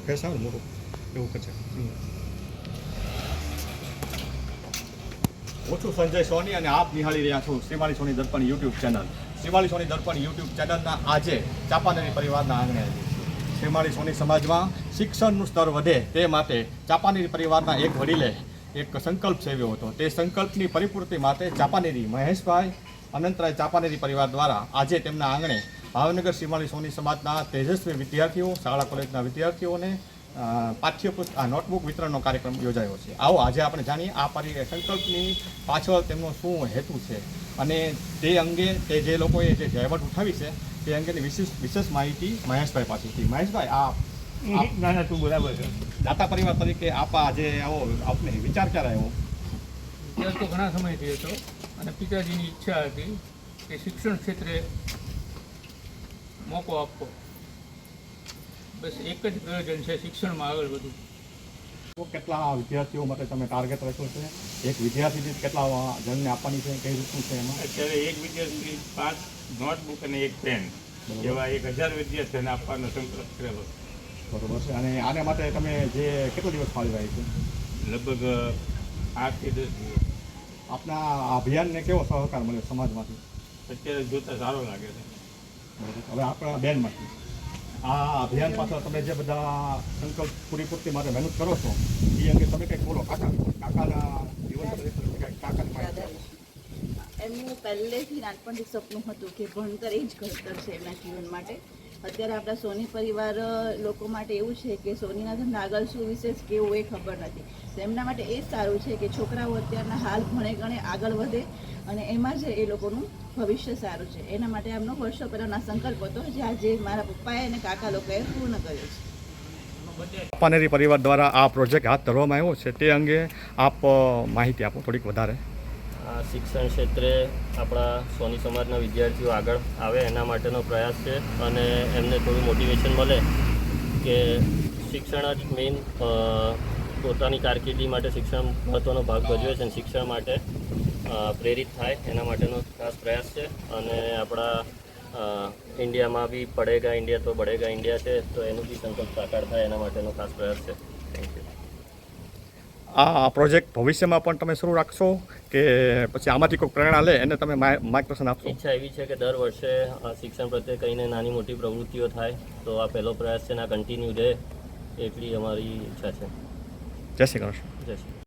Face આવે મોટું એવું કરશે હું છું સંજય સોની અને આપ નિહાળી રહ્યા છો શ્રીમાળી સોની દર્પણ યુટ્યુબ ચેનલ. શ્રીમાળી સોની દર્પણ યુટ્યુબ ચેનલના આજે ચાંપાનેરી પરિવારના આંગણે શ્રીમાળી સોની સમાજમાં શિક્ષણનું સ્તર વધે તે માટે ચાંપાનેરી પરિવારના એક વડીલે એક સંકલ્પ સેવ્યો હતો. તે સંકલ્પની પરિપૂર્તિ માટે ચાંપાનેરી મહેશભાઈ અનંતરાય ચાંપાનેરી પરિવાર દ્વારા આજે તેમના આંગણે ભાવનગર શ્રીમાળી સોની સમાજના તેજસ્વી વિદ્યાર્થીઓ, શાળા કોલેજના વિદ્યાર્થીઓને પાઠ્યપુસ્તક નોટબુક વિતરણનો કાર્યક્રમ યોજાયો છે. આવો આજે આપણે જાણીએ આ સંકલ્પની પાછળ તેમનો શું હેતુ છે અને તે અંગે તે જે લોકોએ જે જહેમત ઉઠાવી છે તે અંગેની વિશેષ માહિતી મહેશભાઈ પાસેથી. મહેશભાઈ, ના તું બરાબર છે. દાતા પરિવાર તરીકે આપ આજે આવો આપને વિચાર ક્યારે આવ્યો? વિચાર તો ઘણા સમયથી હતો અને પિતાજીની ઈચ્છા હતી કે શિક્ષણ ક્ષેત્રે મોકો આપવો. બસ એક જ પ્રયોજન છે, શિક્ષણમાં આગળ વધવું. કેટલા વિદ્યાર્થીઓ માટે તમે ટાર્ગેટ રાખ્યો છે? એક વિદ્યાર્થી દીઠ કેટલા જણને આપવાની છે, કઈ રીતનું છે એમાં? અત્યારે એક વિદ્યાર્થી 5 નોટબુક અને 1 પેન એવા 1000 વિદ્યાર્થીઓને આપવાનો સંકલ્પ કરેલો. બરોબર છે. અને આને માટે તમે જે કેટલો દિવસ ફાળી રહ્યા છે? લગભગ 8 થી 10 દિવસ. આપના આ અભિયાનને કેવો સહકાર મળ્યો સમાજમાંથી? અત્યારે જોતા સારો લાગે છે. હવે આપણા બેનમાંથી આ અભિયાન પાછળ તમે જે બધા સંકલ્પ પૂરી માટે મહેનત કરો છો એ અંગે તમે કંઈક બોલો. કાકાના જીવન કાકાની એમનું પહેલેથી નાનપણથી સપનું હતું કે ભણતર એ જ ઘડતર છે એમના જીવન માટે. અત્યારે આપણા સોની પરિવાર લોકો માટે એવું છે કે સોનીના ધંધા આગળ શું વિશેષ કેવું એ ખબર નથી. તો એમના માટે એ જ સારું છે કે છોકરાઓ અત્યારના હાલ ભણે ગણે આગળ વધે અને એમાં જ એ લોકોનું ભવિષ્ય સારું છે. એના માટે એમનો વર્ષો પહેલાંના સંકલ્પ હતો જે આજે મારા પપ્પાએ અને કાકા લોકોએ પૂર્ણ કર્યો છે. ચાંપાનેરી પરિવાર દ્વારા આ પ્રોજેક્ટ હાથ ધરવામાં આવ્યો છે તે અંગે આપ માહિતી આપો થોડીક વધારે. આ શિક્ષણ ક્ષેત્રે આપણા સોની સમાજના વિદ્યાર્થીઓ આગળ આવે એના માટેનો પ્રયાસ છે અને એમને થોડું મોટિવેશન મળે કે શિક્ષણ જ મેઇન પોતાની કારકિર્દી માટે શિક્ષણ મહત્ત્વનો ભાગ ભજવે છે અને શિક્ષણ માટે પ્રેરિત થાય એના માટેનો ખાસ પ્રયાસ છે. અને આપણા ઇન્ડિયામાં બી પડેગા ઇન્ડિયા તો બળેગા ઇન્ડિયા છે તો એનું બી સંકલ્પ સાકાર થાય એના માટેનો ખાસ પ્રયાસ છે. Thank you. આ પ્રોજેક્ટ ભવિષ્યમાં પણ તમે શરૂ રાખશો કે પછી આમાંથી કોઈ પ્રેરણા લે એને તમે માર્ગદર્શન આપશો? ઈચ્છા એવી છે કે દર વર્ષે શિક્ષણ પ્રત્યે કંઈને નાની મોટી પ્રવૃત્તિઓ થાય તો આ પહેલો પ્રયાસ છે ને આ કન્ટિન્યુ રહે એટલી અમારી ઈચ્છા છે. જય શ્રી કૃષ્ણ. જય શ્રી